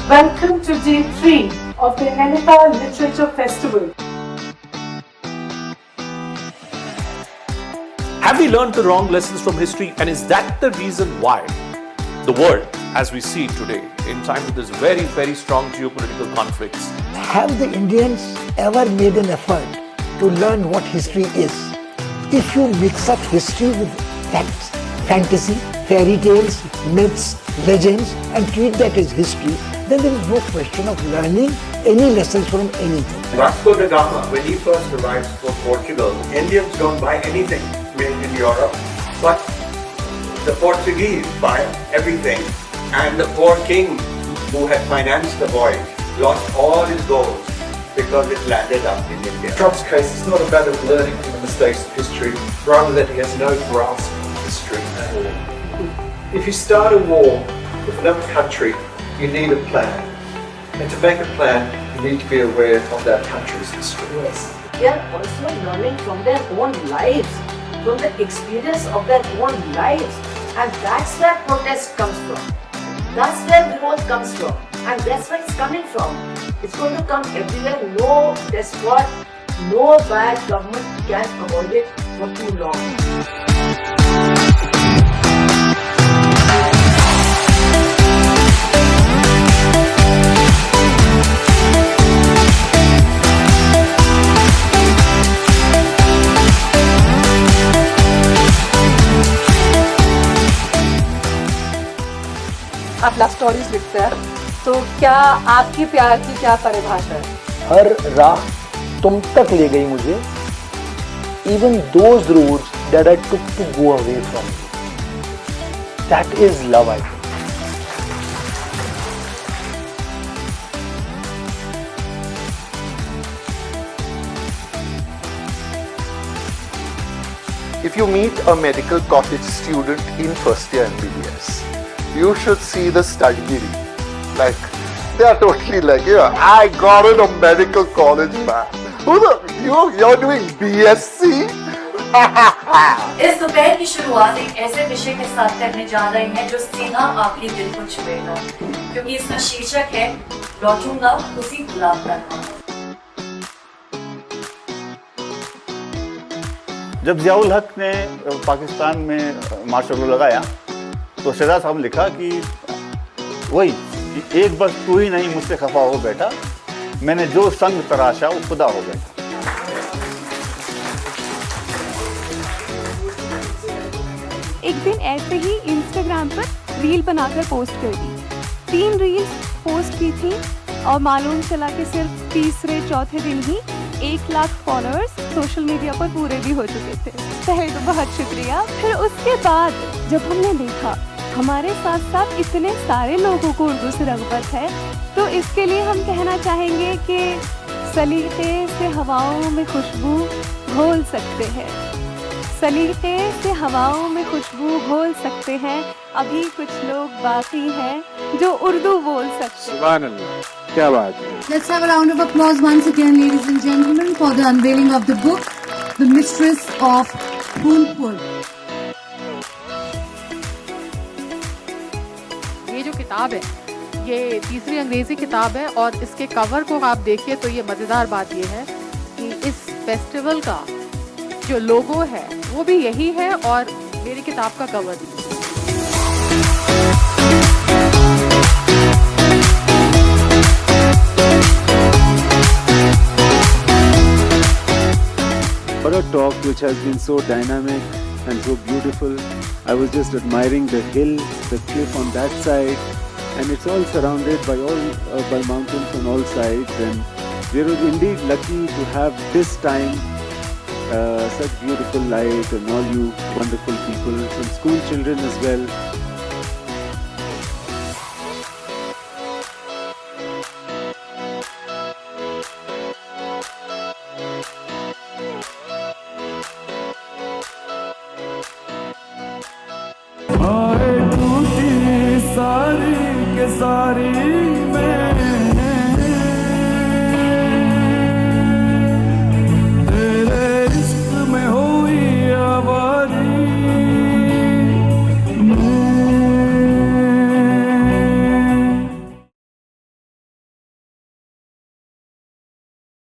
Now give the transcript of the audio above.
Welcome to Day 3 of the Nainital Literature Festival. Have we learned the wrong lessons from history, and is that the reason why the world, as we see it today, in times of this very, very strong geopolitical conflicts? Have the Indians ever made an effort to learn what history is? If you mix up history with facts, fantasy, fairy tales, myths, legends, and treat that as history, then there is no question of learning any lessons from anything. Vasco da Gama, when he first arrives from Portugal, Indians don't buy anything made in Europe, but the Portuguese buy everything. And the poor king who had financed the voyage lost all his gold because it landed up in India. Trump's case is not a matter of learning from the mistakes of history, rather that he has no grasp of history at all. If you start a war with another country, you need a plan. And to make a plan, you need to be aware of that country's history. Yes. They are also learning from their own lives, from the experience of their own lives. And that's where protest comes from. That's where revolt comes from. And that's where it's coming from. It's going to come everywhere. No despot, no bad government can avoid it for too long. आप love stories लिखते हैं, तो क्या आपकी प्यार की क्या परिभाषा है? हर राह तुम तक ले गई मुझे, even those roads that I took to go away from you. That is love, I think. If you meet a medical college student in first year MBBS, you should see the study. Like, they are totally like, yeah, I got it a medical college, man. You're doing BSc? इस दोपहर की शुरुआत एक ऐसे विषय के साथ करने जा रहे हैं जो सीधा आपके दिल को छुएगा, क्योंकि इसका शीर्षक है लौटूंगा उसी गुलाब का नाम। जब जियाउल हक ने पाकिस्तान में मार्शल लॉ लगाया तो शहजाद साहब ने लिखा कि वही एक बस तू ही नहीं मुझसे खफा हो बैठा, मैंने जो संग तराशा वो खुदा हो बैठा। एक दिन ऐसे ही इंस्टाग्राम पर रील बनाकर पोस्ट कर दी। 3 रील्स पोस्ट की थी और मालूम चला कि सिर्फ तीसरे चौथे दिन ही 1 लाख फॉलोअर्स सोशल मीडिया पर पूरे भी हो चुके थे। पहले तो बहुत शुक्रिया। फिर उसके बाद जब हमने देखा हमारे साथ साथ इतने सारे लोगों को उर्दू से रग़बत है, तो इसके लिए हम कहना चाहेंगे कि सलीक़े से हवाओं में खुशबू घोल सकते हैं, सलीक़े से हवाओं में खुशबू घोल सकते हैं, अभी कुछ लोग बाकी हैं जो उर्दू बोल सकते हैं। सुभान अल्लाह, क्या बात है। Let's have a round of applause once again, ladies and gentlemen, for the unveiling of the book, The Mistress of Phoolpur. ये जो किताब है, ये तीसरी अंग्रेजी किताब है और इसके कवर को आप देखिए तो ये मज़ेदार बात ये है कि इस फेस्टिवल का जो लोगो है वो भी यही है और मेरी किताब का कवर भी। For a talk which has been so dynamic and so beautiful, I was just admiring the hill, the cliff on that side, and it's all surrounded by mountains on all sides, and we were indeed lucky to have this time such beautiful light and all you wonderful people, some school children as well. टूटी सारी के सारी